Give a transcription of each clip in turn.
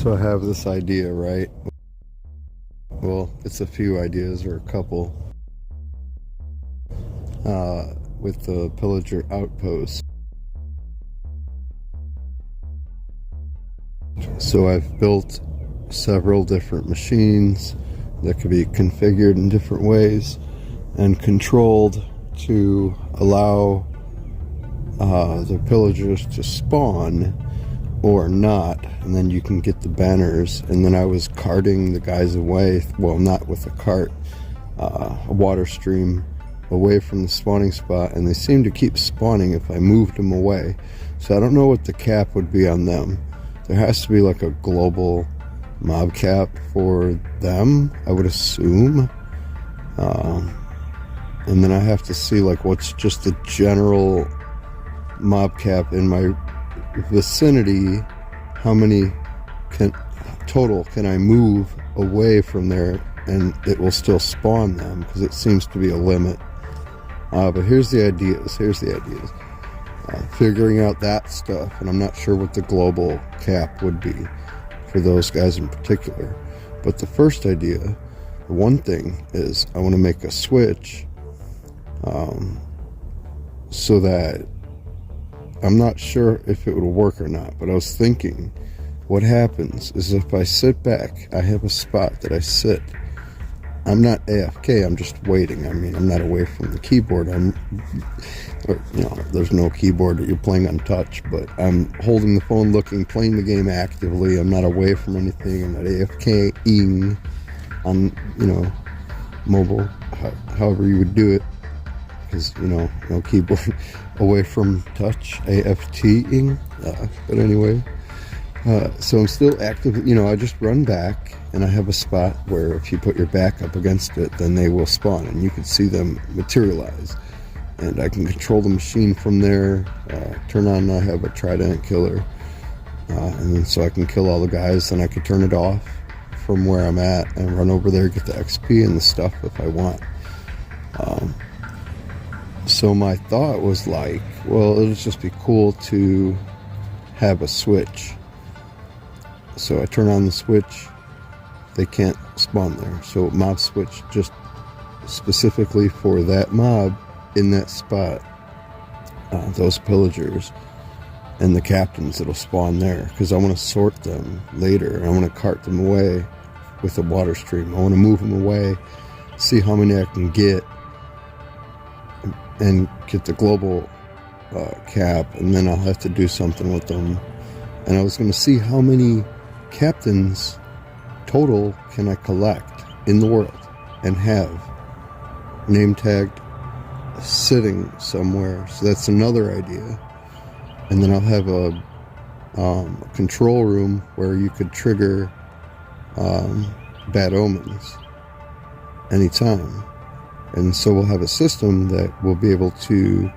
So I have this idea, right? Well, it's a few ideas or a couple with the pillager outpost. So I've built several different machines that could be configured in different ways and controlled to allow the pillagers to spawn or not, and then you can get the banners. And then I was carting the guys away, well, not with a cart, a water stream away from the spawning spot, and they seem to keep spawning if I moved them away. So I don't know what the cap would be on them. There has to be like a global mob cap for them, I would assume. And then I have to see like what's just the general mob cap in my vicinity. How many total can I move away from there and it will still spawn them, because it seems to be a limit. But here's the ideas. Figuring out that stuff, and I'm not sure what the global cap would be for those guys in particular. But the first idea, the one thing is I want to make a switch so that I'm not sure if it would work or not, but I was thinking what happens is if I sit back, I have a spot that I sit. I'm not AFK, I'm just waiting. I mean, I'm not away from the keyboard. There's no keyboard that you're playing on touch, but I'm holding the phone, playing the game actively. I'm not away from anything. I'm not AFK-ing on, mobile, however you would do it. Because, no keyboard away from touch, AFT-ing. But anyway, so I'm still active. I just run back, and I have a spot where if you put your back up against it, then they will spawn, and you can see them materialize. And I can control the machine from there. Turn on, I have a trident killer. And then so I can kill all the guys, then I can turn it off from where I'm at and run over there, get the XP and the stuff if I want. So my thought was like, well, it'll just be cool to have a switch. So I turn on the switch, they can't spawn there. So mob switch just specifically for that mob in that spot, those pillagers and the captains that'll spawn there, because I want to sort them later. I want to cart them away with a water stream. I want to move them away, see how many I can get, and get the global cap, and then I'll have to do something with them. And I was going to see how many captains total can I collect in the world and have name tagged sitting somewhere. So that's another idea. And then I'll have a control room where you could trigger bad omens anytime. And so we'll have a system that will be able to,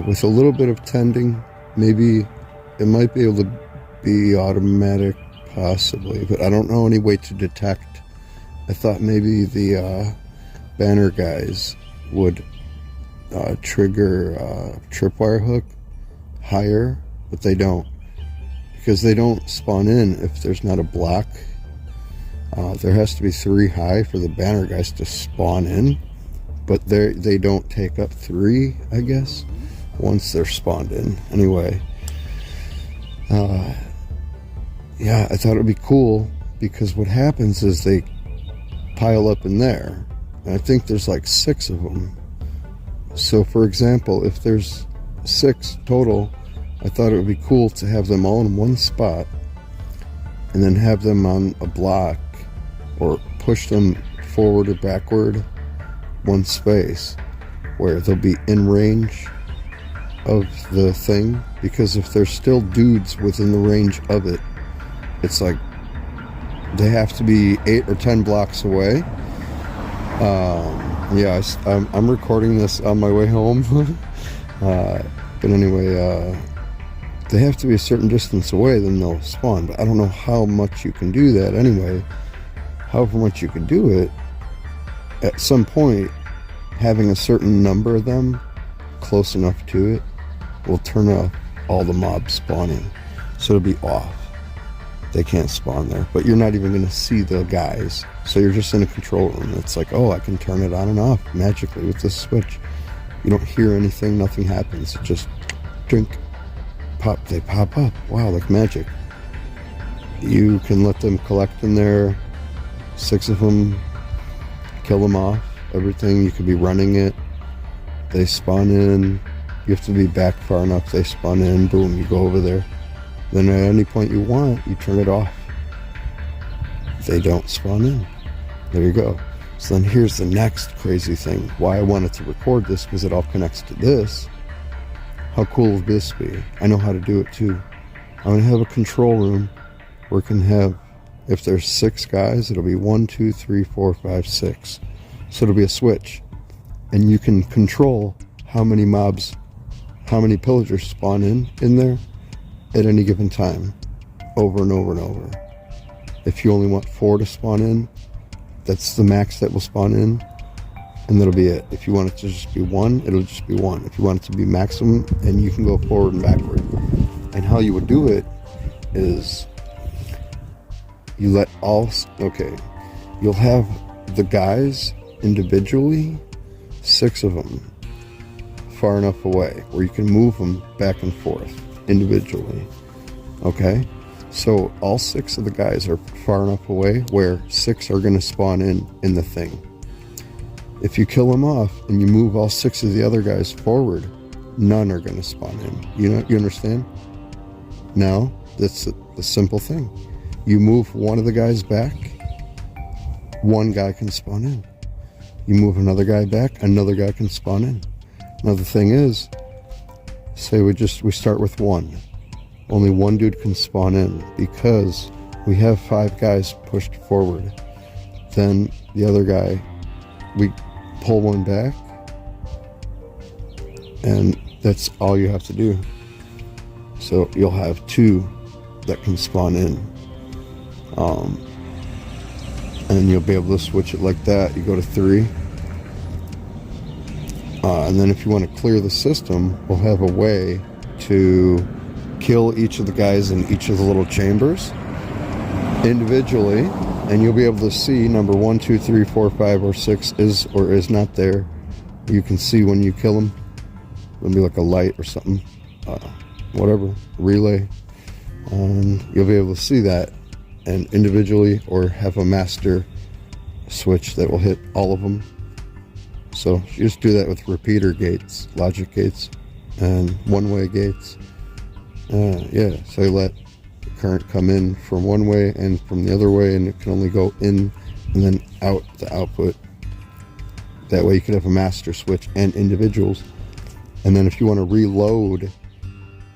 with a little bit of tending, maybe it might be able to be automatic, possibly, but I don't know any way to detect. I thought maybe the banner guys would trigger tripwire hook higher, but they don't, because they don't spawn in if there's not a block. There has to be 3 high for the banner guys to spawn in, but they don't take up 3, I guess, once they're spawned in. Anyway, yeah, I thought it would be cool, because what happens is they pile up in there, and I think there's like 6 of them. So for example, if there's 6 total, I thought it would be cool to have them all in one spot and then have them on a block, or push them forward or backward one space where they'll be in range of the thing. Because if there's still dudes within the range of it, it's like they have to be 8 or 10 blocks away. Yeah, I'm recording this on my way home. But anyway, they have to be a certain distance away, then they'll spawn. But I don't know how much you can do that anyway. However much you can do it, at some point, having a certain number of them close enough to it will turn off all the mobs spawning. So it'll be off. they can't spawn there. But you're not even going to see the guys. So you're just in a control room. It's like, oh, I can turn it on and off magically with this switch. You don't hear anything. Nothing happens. It just drink, pop. They pop up. Wow, like magic. You can let them collect in there. 6 of them. Kill them off. Everything. You could be running it. They spawn in. You have to be back far enough. They spawn in. Boom. You go over there. Then at any point you want, you turn it off. They don't spawn in. There you go. So then here's the next crazy thing. Why I wanted to record this, because it all connects to this. How cool would this be? I know how to do it too. I'm going to have a control room where it can have, if there's 6 guys, it'll be 1, 2, 3, 4, 5, 6. So it'll be a switch. And you can control how many mobs, how many pillagers spawn in there at any given time, over and over and over. If you only want 4 to spawn in, that's the max that will spawn in, and that'll be it. If you want it to just be 1, it'll just be 1. If you want it to be maximum, and you can go forward and backward. And how you would do it is you let all, you'll have the guys individually, 6 of them, far enough away where you can move them back and forth individually. Okay, so all 6 of the guys are far enough away where 6 are going to spawn in the thing. If you kill them off and you move all 6 of the other guys forward, none are going to spawn in. You understand? Now that's the simple thing. You move one of the guys back, 1 guy can spawn in. You move another guy back, another guy can spawn in. Now the thing is, say we start with 1. Only 1 dude can spawn in because we have 5 guys pushed forward. Then the other guy, we pull 1 back, and that's all you have to do. So you'll have 2 that can spawn in. And you'll be able to switch it like that. You go to 3. And then if you want to clear the system, we'll have a way to kill each of the guys in each of the little chambers individually, and you'll be able to see number 1, 2, 3, 4, 5, or 6 is or is not there. You can see when you kill them. There'll be like a light or something, whatever, relay, and you'll be able to see that, and individually, or have a master switch that will hit all of them. So you just do that with repeater gates, logic gates, and one-way gates. Yeah, so you let the current come in from one way and from the other way, and it can only go in and then out the output. That way you could have a master switch and individuals. And then if you want to reload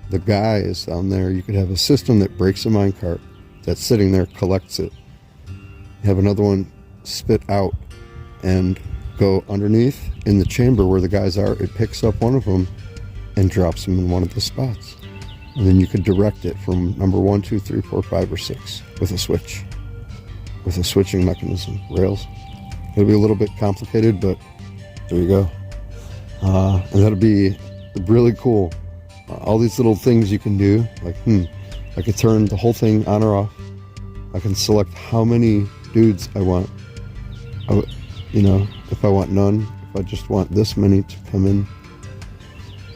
the guys down there, you could have a system that breaks a minecart that's sitting there, collects it. You have another one spit out and go underneath in the chamber where the guys are. It picks up one of them and drops them in one of the spots. And then you could direct it from number 1, 2, 3, 4, 5, or 6 with a switch, with a switching mechanism, rails. It'll be a little bit complicated, but there you go. And that'll be really cool. All these little things you can do, like, I could turn the whole thing on or off. I can select how many dudes I want. If I want none, if I just want this many to come in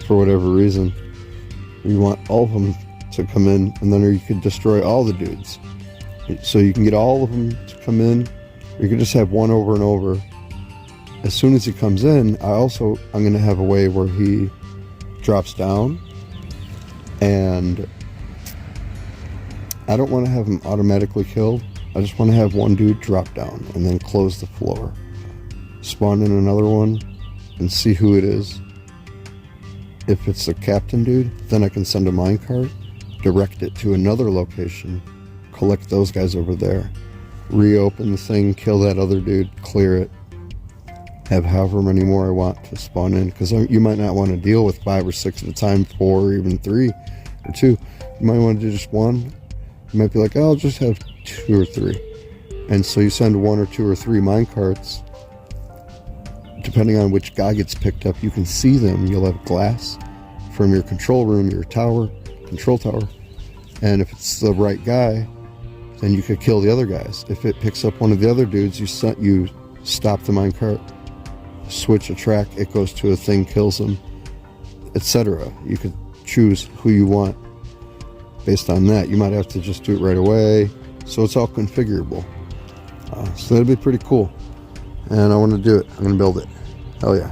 for whatever reason, you want all of them to come in, and then you could destroy all the dudes. So you can get all of them to come in, or you can just have one over and over. As soon as he comes in, I'm going to have a way where he drops down, and I don't want to have him automatically killed. I just want to have one dude drop down and then close the floor. Spawn in another one and see who it is. If it's the captain dude, then I can send a minecart, direct it to another location, collect those guys over there, reopen the thing, kill that other dude, clear it, have however many more I want to spawn in, because you might not want to deal with 5 or 6 at a time, 4 or even 3 or 2. You might want to do just 1. You might be like, oh, I'll just have 2 or 3. And so you send 1 or 2 or 3 minecarts. Depending on which guy gets picked up, you can see them. You'll have glass from your control room, your tower, control tower. And if it's the right guy, then you could kill the other guys. If it picks up one of the other dudes, you stop the minecart, switch a track, it goes to a thing, kills them, etc. You could choose who you want based on that. You might have to just do it right away, so it's all configurable. So that'd be pretty cool, and I want to do it. I'm gonna build it. Hell yeah.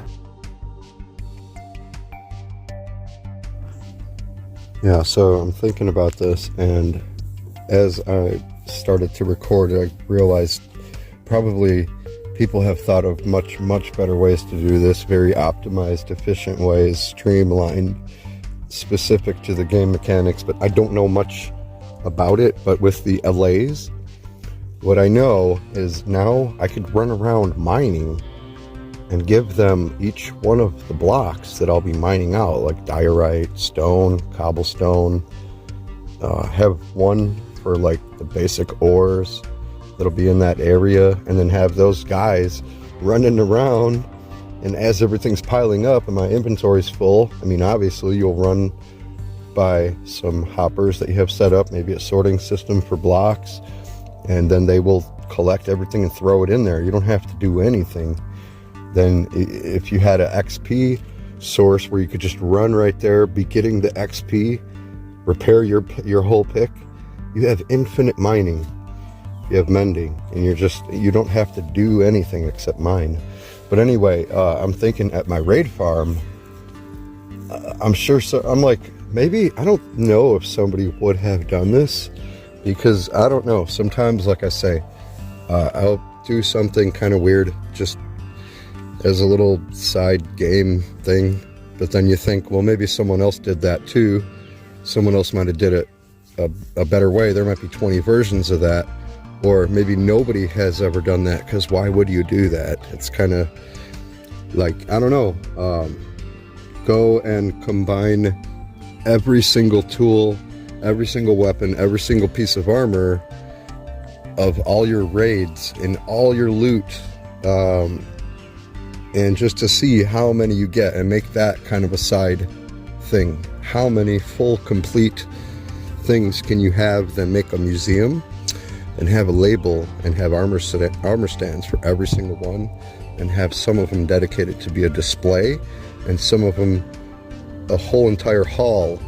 Yeah, so I'm thinking about this, and as I started to record, I realized probably people have thought of much better ways to do this, very optimized, efficient ways, streamlined, specific to the game mechanics, but I don't know much about it. But with the LAs, what I know is now I could run around mining and give them each one of the blocks that I'll be mining out, like diorite, stone, cobblestone, have one for like the basic ores that'll be in that area, and then have those guys running around, and as everything's piling up and my inventory's full, I mean, obviously you'll run by some hoppers that you have set up, maybe a sorting system for blocks, and then they will collect everything and throw it in there. You don't have to do anything. Then if you had an XP source where you could just run right there, be getting the XP, repair your whole pick, you have infinite mining. You have mending, and you don't have to do anything except mine. But anyway, I'm thinking at my raid farm, I'm sure, so I'm like, maybe, I don't know if somebody would have done this, because I don't know, sometimes, like I say, I'll do something kind of weird just as a little side game thing, but then you think, well, maybe someone else did that too. Someone else might have did it a better way. There might be 20 versions of that, or maybe nobody has ever done that, because why would you do that? It's kind of like, I don't know, go and combine every single tool, every single weapon, every single piece of armor of all your raids and all your loot, and just to see how many you get, and make that kind of a side thing. How many full complete things can you have? Then make a museum and have a label and have armor stands for every single one, and have some of them dedicated to be a display, and some of them a whole entire hall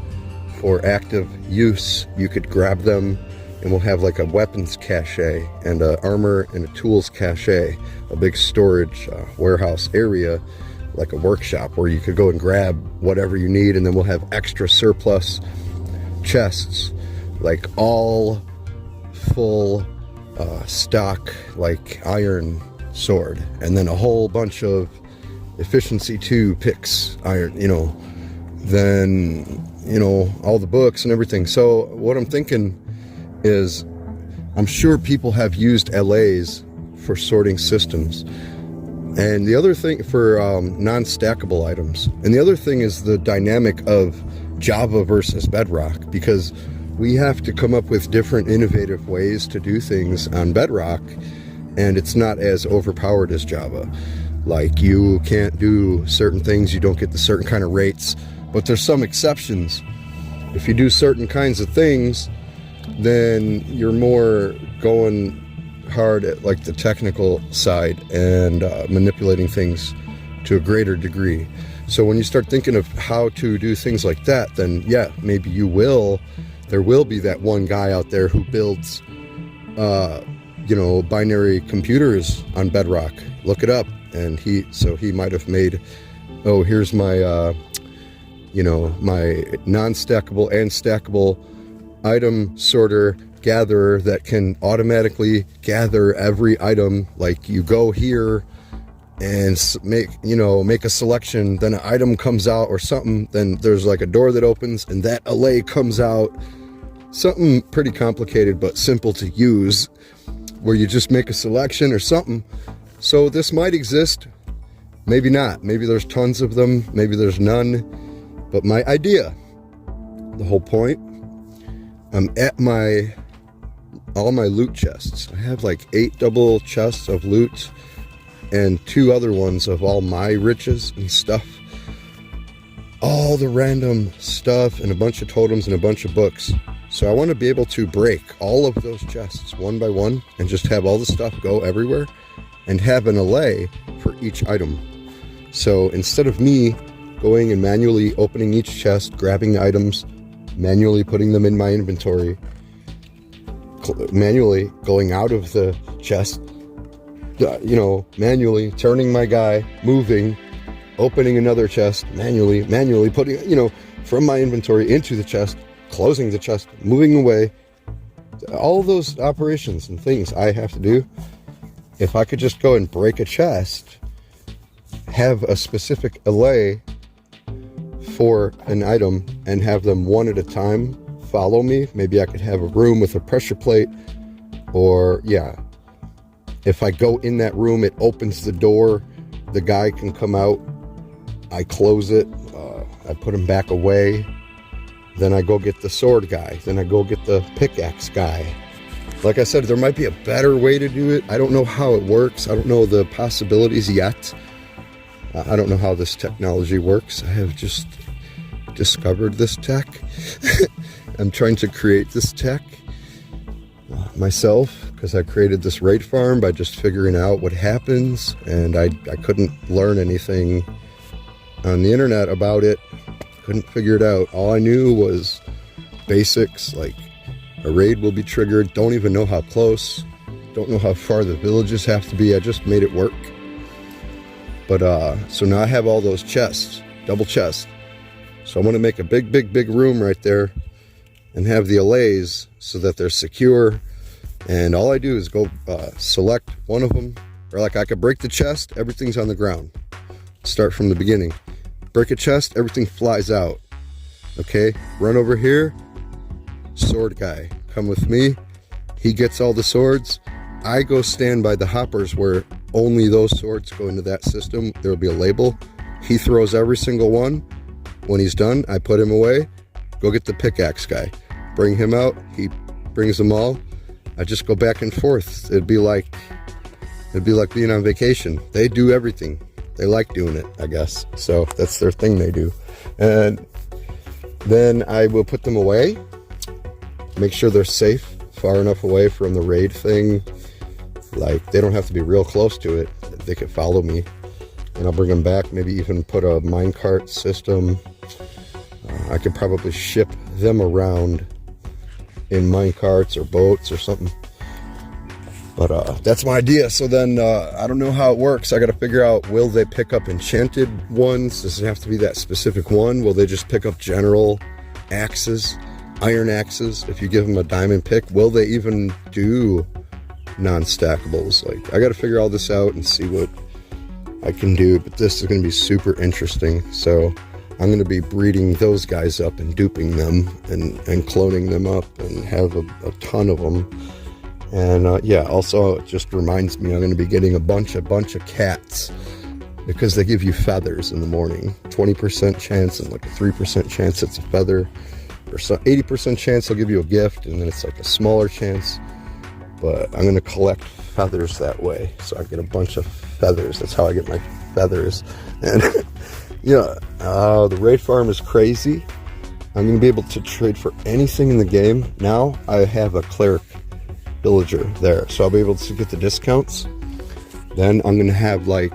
for active use. You could grab them, and we'll have like a weapons cache and a armor and a tools cache, a big storage warehouse area, like a workshop where you could go and grab whatever you need, and then we'll have extra surplus chests, like all full stock, like iron sword, and then a whole bunch of efficiency 2 picks, iron, then all the books and everything. So what I'm thinking is, I'm sure people have used LAs for sorting systems, and the other thing for non-stackable items, and the other thing is the dynamic of Java versus Bedrock, because we have to come up with different innovative ways to do things on Bedrock, and it's not as overpowered as Java. Like, you can't do certain things, you don't get the certain kind of rates, but there's some exceptions. If you do certain kinds of things, then you're more going hard at like the technical side and manipulating things to a greater degree. So when you start thinking of how to do things like that, then yeah, maybe there will be that one guy out there who builds binary computers on Bedrock. Look it up, and he might have made, oh, here's my my non-stackable and stackable item sorter gatherer that can automatically gather every item. Like, you go here and make a selection, then an item comes out or something, then there's like a door that opens and that LA comes out. Something pretty complicated but simple to use, where you just make a selection or something. So this might exist, maybe not, maybe there's tons of them, maybe there's none. But my idea, the whole point, I'm at all my loot chests. I have like 8 double chests of loot and 2 other ones of all my riches and stuff. All the random stuff and a bunch of totems and a bunch of books. So I want to be able to break all of those chests one by one and just have all the stuff go everywhere and have an allay for each item. So instead of me going and manually opening each chest, grabbing the items, manually putting them in my inventory, manually going out of the chest, manually turning my guy, moving, opening another chest, manually putting, from my inventory into the chest, closing the chest, moving away, all those operations and things I have to do. If I could just go and break a chest, have a specific allay for an item and have them one at a time follow me. Maybe I could have a room with a pressure plate, or if I go in that room, it opens the door, the guy can come out, I close it, I put him back away, then I go get the sword guy, then I go get the pickaxe guy. Like I said, there might be a better way to do it. I don't know how it works. I don't know the possibilities yet. I don't know how this technology works. I have just discovered this tech. I'm trying to create this tech myself, because I created this raid farm by just figuring out what happens, and I couldn't learn anything on the internet about it. Couldn't figure it out. All I knew was basics, like a raid will be triggered. Don't even know how close. Don't know how far the villages have to be. I just made it work. But so now I have all those chests, double chests. So I want to make a big room right there and have the allays so that they're secure. And all I do is go select one of them, or like I could break the chest, everything's on the ground. Start from the beginning. Break a chest, everything flies out. Okay, run over here, sword guy, come with me. He gets all the swords. I go stand by the hoppers where only those swords go into that system. There will be a label. He throws every single one. When he's done, I put him away. Go get the pickaxe guy. Bring him out. He brings them all. I just go back and forth. It'd be like being on vacation. They do everything. They like doing it, I guess. So that's their thing they do. And then I will put them away. Make sure they're safe, far enough away from the raid thing. Like, they don't have to be real close to it. They could follow me. And I'll bring them back. Maybe even put a minecart system. I could probably ship them around in minecarts or boats or something. But that's my idea. So then I don't know how it works. I got to figure out, will they pick up enchanted ones? Does it have to be that specific one? Will they just pick up general axes, iron axes? If you give them a diamond pick, will they even do non-stackables? Like, I got to figure all this out and see what I can do. But this is going to be super interesting. So I'm going to be breeding those guys up and duping them and cloning them up and have a ton of them. And also it just reminds me I'm going to be getting a bunch of cats, because they give you feathers in the morning. 20% chance and like a 3% chance it's a feather, or so 80% chance they'll give you a gift, and then it's like a smaller chance. But I'm going to collect feathers that way, so I get a bunch of feathers. That's how I get my feathers. And the raid farm is crazy. I'm going to be able to trade for anything in the game. Now I have a cleric villager there, so I'll be able to get the discounts. Then I'm going to have, like,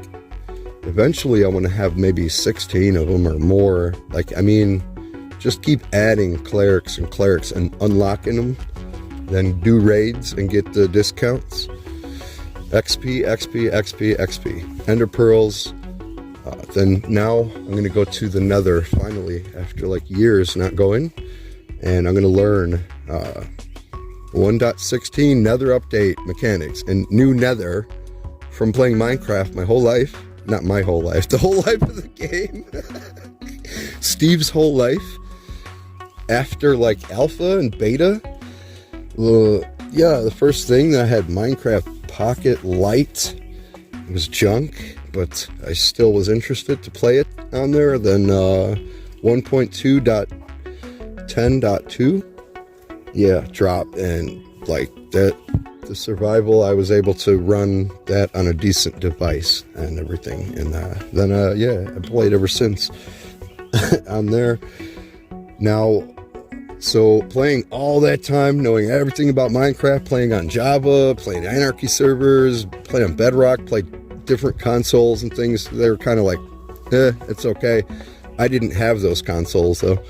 eventually I want to have maybe 16 of them or more. Like, I mean, just keep adding clerics and unlocking them, then do raids and get the discounts. XP, Ender pearls. Then now I'm going to go to the nether finally, after like years not going, and I'm going to learn 1.16 nether update mechanics and new nether from playing Minecraft my whole life. Not my whole life, the whole life of the game. Steve's whole life. After like alpha and beta. The first thing that I had, Minecraft Pocket Lite. It was junk, but I still was interested to play it on there. Then 1.2.10.2. Dropped, and like that, the survival, I was able to run that on a decent device and everything, and then I played ever since. I'm there now. So playing all that time, knowing everything about Minecraft, playing on Java, playing Anarchy servers, playing on Bedrock, played different consoles and things. They were kind of like, it's okay. I didn't have those consoles though.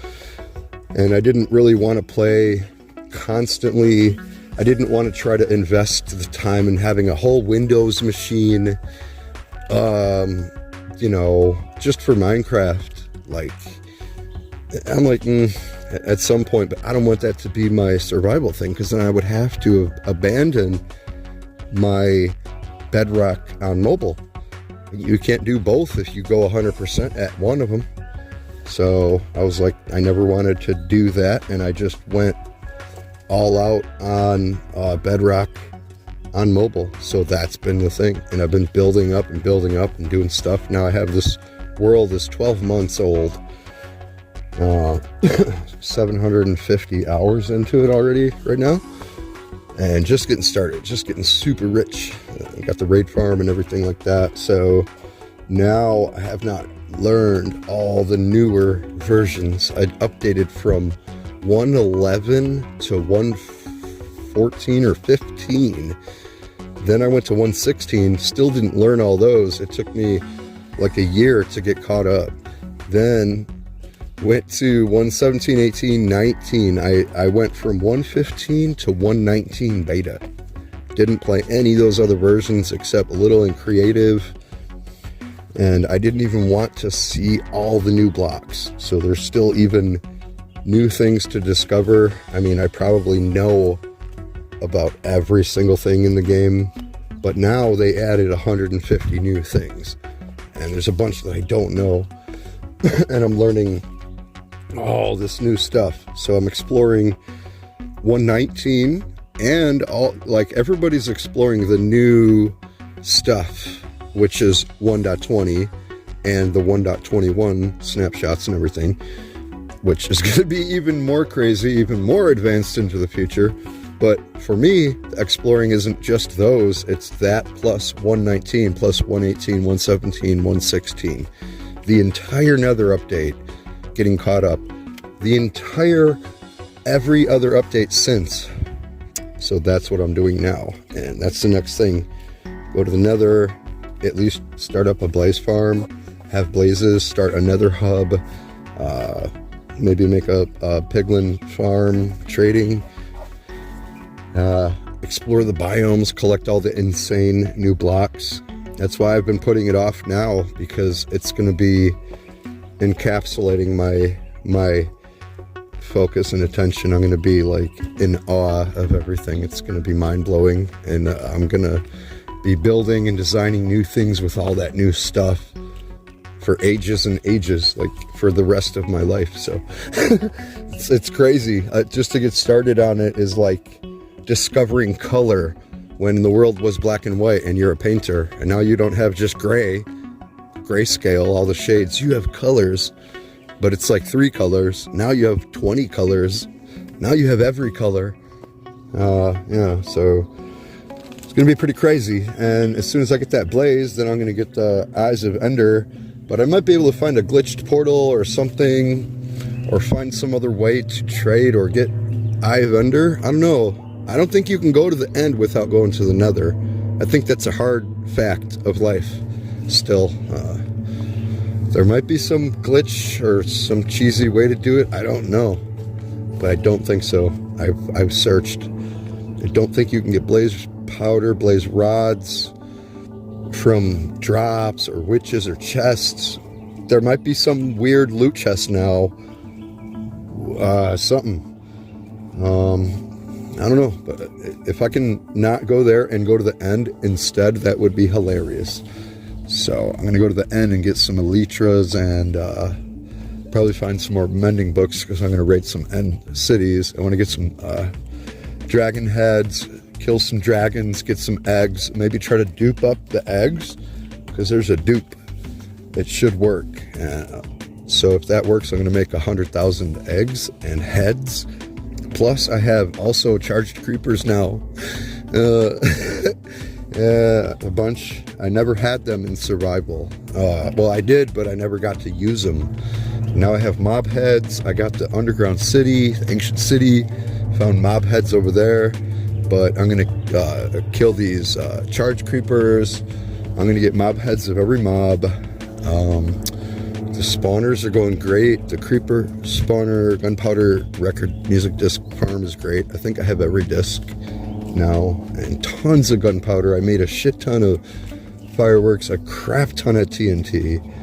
And I didn't really want to play constantly. I didn't want to try to invest the time in having a whole Windows machine, you know, just for Minecraft. Like, I'm like, at some point, but I don't want that to be my survival thing, because then I would have to abandon my Bedrock on mobile. You can't do both if you go 100% at one of them. So I was like, I never wanted to do that, and I just went all out on Bedrock on mobile. So that's been the thing, and I've been building up and doing stuff. Now I have this world is 12 months old. 750 hours into it already right now, and just getting started, just getting super rich. Got the raid farm and everything like that. So now I have not learned all the newer versions. I updated from 1.11 to 1.14 or 15. Then I went to 1.16, still didn't learn all those. It took me like a year to get caught up. Then went to 1.17, 18, 19. I went from 1.15 to 1.19 beta. Didn't play any of those other versions except a little in creative. And I didn't even want to see all the new blocks. So there's still even new things to discover. I mean, I probably know about every single thing in the game, but now they added 150 new things. And there's a bunch that I don't know. And I'm learning all this new stuff. So I'm exploring 1.19, and all, like, everybody's exploring the new stuff, which is 1.20 and the 1.21 snapshots and everything, which is going to be even more crazy, even more advanced into the future. But for me, exploring isn't just those, it's that plus 1.19 plus 1.18, 1.17, 1.16. The entire Nether update, getting caught up, the entire every other update since. So that's what I'm doing now, and that's the next thing. Go to the Nether, at least start up a blaze farm, have blazes, start a Nether hub, maybe make a piglin farm, trading, explore the biomes, collect all the insane new blocks. That's why I've been putting it off now, because it's going to be encapsulating my focus and attention. I'm going to be like in awe of everything. It's going to be mind-blowing, and I'm going to be building and designing new things with all that new stuff for ages and ages, like for the rest of my life. So it's crazy. Just to get started on it is like discovering color when the world was black and white and you're a painter, and now you don't have just grayscale, all the shades. You have colors, but it's like 3 colors. Now you have 20 colors. Now you have every color. Yeah, so it's gonna be pretty crazy. And as soon as I get that blaze, then I'm gonna get the Eyes of Ender. But I might be able to find a glitched portal or something, or find some other way to trade or get Eye of Ender. I don't know. I don't think you can go to the end without going to the Nether. I think that's a hard fact of life still. There might be some glitch or some cheesy way to do it. I don't know, but I don't think so. I've searched. I don't think you can get blaze powder, blaze rods from drops or witches or chests. There might be some weird loot chest now. Something. I don't know, but if I can not go there and go to the end instead, that would be hilarious. So I'm going to go to the end and get some elytras and probably find some more mending books, because I'm going to raid some end cities. I want to get some dragon heads, kill some dragons, get some eggs, maybe try to dupe up the eggs, because there's a dupe. It should work. So if that works, I'm going to make 100,000 eggs and heads. Plus, I have also charged creepers now. Yeah, a bunch. I never had them in survival. Well, I did, but I never got to use them. Now I have mob heads. I got the underground city, ancient city. Found mob heads over there. But I'm going to kill these charge creepers. I'm going to get mob heads of every mob. The spawners are going great. The creeper spawner gunpowder record music disc farm is great. I think I have every disc now, and tons of gunpowder. I made a shit ton of fireworks, a crap ton of TNT.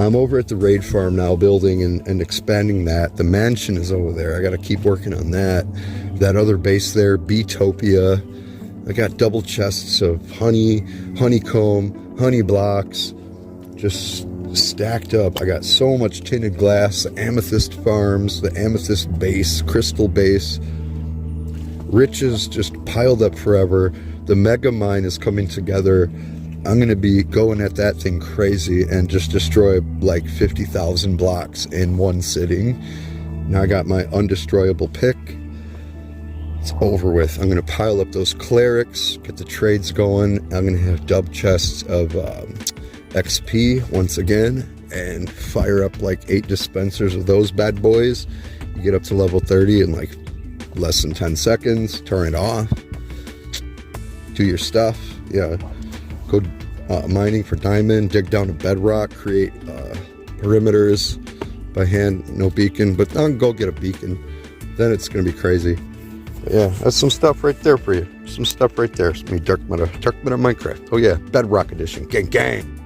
I'm over at the raid farm now, building and expanding that. The mansion is over there. I got to keep working on that. That other base there, Beetopia. I got double chests of honey, honeycomb, honey blocks, just stacked up. I got so much tinted glass, the amethyst farms, the amethyst base, crystal base. Riches just piled up forever. The mega mine is coming together. I'm going to be going at that thing crazy and just destroy like 50,000 blocks in one sitting. Now I got my undestroyable pick. It's over with. I'm going to pile up those clerics, get the trades going. I'm going to have dub chests of XP once again and fire up like 8 dispensers of those bad boys. You get up to level 30 in like less than 10 seconds. Turn it off. Do your stuff. Yeah. Go mining for diamond, dig down to bedrock, create perimeters by hand, no beacon, but I'll go get a beacon. Then it's going to be crazy. But yeah, that's some stuff right there for you. Some stuff right there. It's me, Dark Meta Minecraft. Oh yeah, Bedrock Edition. Gang, gang.